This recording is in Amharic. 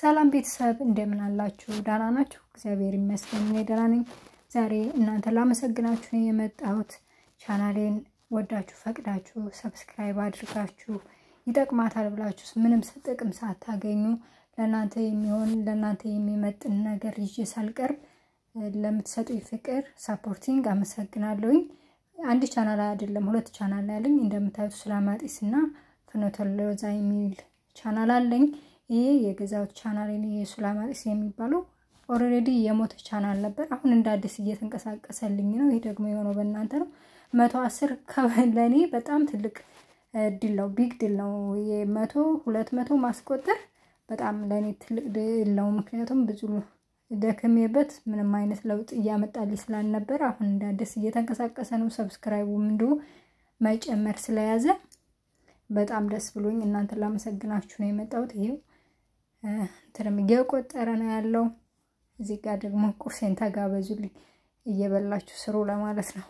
ሰላም ቤተሰብ እንደምን አላችሁ ዳና ናችሁ እግዚአብሔር ይመስገን እኔ ደህና ነኝ ዛሬ እናንተ ላመሰግናችሁ ነው የመጣሁት ቻናሌን ወዳችሁ ፈቅዳችሁ ሰብስክራይብ አድርጋችሁ ይጠቅማታል ብላችሁ ምንም ጥቅም ሳታገኙ ለናንተ የሚሆን ለናንተ የሚመጥን ነገር ይዤ ሳልቀርብ ለምትሰጡኝ ፍቅር ሰፖርቲንግ አመሰግናለሁ አንድ ቻናል አይደለም ሁለት ቻናል ያለኝ እንደምታዩት ሱላማጢስና ፍኖተ ሎዛ የሚል ቻናል አለኝ ይሄ የገዛው ቻናል የሱላማጢስ የሚባለው ኦሬዲ የሞተ ቻናል ነበር አሁን እንደ አዲስ እየተንቀሳቀሰልኝ ነው ይሄ ደግሞ የሆነው በእናንተ ነው 110 ከለኔ በጣም ትልቅ ዲል ነው ቢግ ዲል ነው የ100 200 ማስቆጠር በጣም ለኔ ትልቅ ዲል ነው ምክንያቱም ብዙ ደከመበት ምንም አይነት ለውጥ ያመጣልኝ ስላልነበር አሁን እንደ አዲስ እየተንቀሳቀሰ ነው ሰብስክራይቡም እንዶ ማይጨመር ስለያዘ በጣም ደስ ብሎኝ እናንተ ላመሰግናችሁ ነው የመጣሁት ይሄው ተረምገው ቆጠረ ነው ያለው እዚህ ጋር ደግሞ ቁርሴን ተጋበዙልኝ እየበላችሁ ስሩ ለማለት ነው